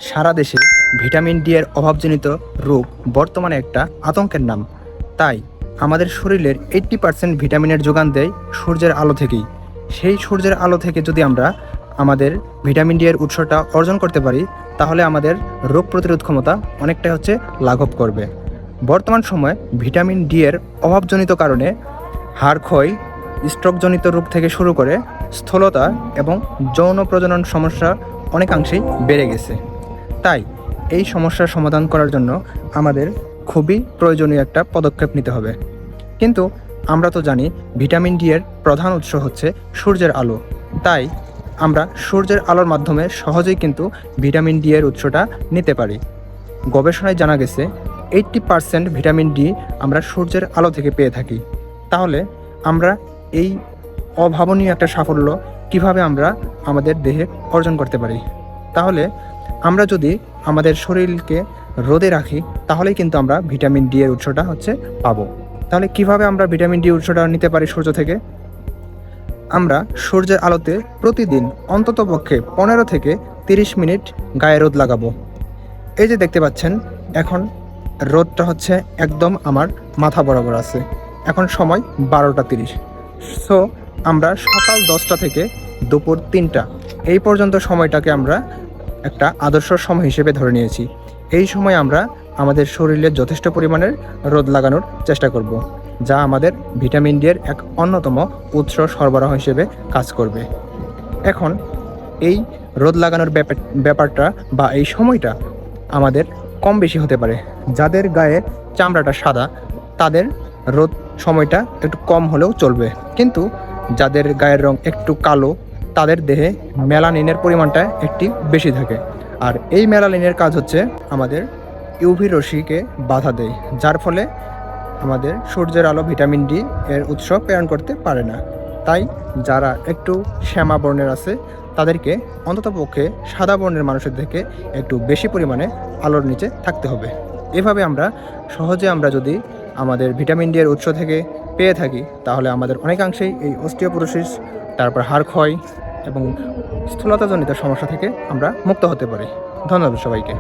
সারা দেশে vitamin D এর অভাবজনিত রোগ বর্তমানে একটা আতঙ্কের নাম। তাই আমাদের শরীরের 80% ভিটামিনের যোগান দেয় সূর্যের আলো থেকেই। সেই সূর্যের আলো থেকে যদি আমরা আমাদের ভিটামিন ডি এর উৎসটা অর্জন করতে পারি, তাহলে আমাদের রোগ প্রতিরোধ ক্ষমতা অনেকটাই লাঘব করবে। বর্তমান সময়ে ভিটামিন ডি এর অভাবজনিত কারণে হাড় ক্ষয়, স্ট্রোকজনিত রোগ থেকে শুরু করে স্থূলতা এবং যৌন প্রজনন সমস্যা অনেকাংশেই বেড়ে গেছে। তাই এই সমস্যার সমাধান করার জন্য আমাদের খুবই প্রয়োজনীয় একটা পদক্ষেপ নিতে হবে। কিন্তু আমরা তো জানি ভিটামিন ডি এর প্রধান উৎস হচ্ছে সূর্যের আলো। তাই আমরা সূর্যের আলোর মাধ্যমে সহজেই কিন্তু ভিটামিন ডি এর উৎসটা নিতে পারি। গবেষণায় জানা গেছে 80% ভিটামিন ডি আমরা সূর্যের আলো থেকে পেয়ে থাকি। তাহলে আমরা এই অভাবনীয় একটা সাফল্য কিভাবে আমরা আমাদের দেহে অর্জন করতে পারি? তাহলে আমরা যদি আমাদের শরীরকে রোদে রাখি, তাহলেই কিন্তু আমরা ভিটামিন ডি এর উৎসটা পাবো। তাহলে কিভাবে আমরা ভিটামিন ডি উৎসটা নিতে পারি সূর্য থেকে? আমরা সূর্যের আলোতে প্রতিদিন অন্ততপক্ষে 15 থেকে 30 মিনিট গায়ে রোদ লাগাবো। এই যে দেখতে পাচ্ছেন, এখন রোদটা একদম আমার মাথা বরাবর আছে। এখন সময় 12টা 30। সো আমরা সকাল 10টা থেকে দুপুর 3টা এই পর্যন্ত সময়টাকে আমরা একটা আদর্শ সময় হিসেবে ধরে নিয়েছি। এই সময় আমরা আমাদের শরীরে যথেষ্ট পরিমাণের রোদ লাগানোর চেষ্টা করব, যা আমাদের ভিটামিন ডি এর এক অন্যতম উৎস সরবরাহ হিসেবে কাজ করবে। এখন এই রোদ লাগানোর ব্যাপারটা বা এই সময়টা আমাদের কম বেশি হতে পারে। যাদের গায়ে চামড়াটা সাদা, তাদের রোদ সময়টা একটু কম হলেও চলবে। কিন্তু যাদের গায়ের রং একটু কালো, তাদের দেহে মেলানিনের পরিমাণটা একটু বেশি থাকে। আর এই মেলানিনের কাজ আমাদের ইউভি রশ্মিকে বাধা দেয়, যার ফলে আমাদের সূর্যের আলো ভিটামিন ডি এর উৎস প্রেরণ করতে পারে না। তাই যারা একটু শ্যামা বর্ণের আছে, তাদেরকে অন্ততপক্ষে সাদা বর্ণের মানুষের থেকে একটু বেশি পরিমাণে আলোর নিচে থাকতে হবে। এভাবে আমরা সহজে যদি আমাদের ভিটামিন ডি এর উৎস থেকে পেয়ে থাকি, তাহলে আমাদের অনেকাংশেই এই অস্টিওপোরোসিস, তারপর হাড় ক্ষয় এবং স্থূলতাজনিত সমস্যা থেকে আমরা মুক্ত হতে পারি। ধন্যবাদ সবাইকে।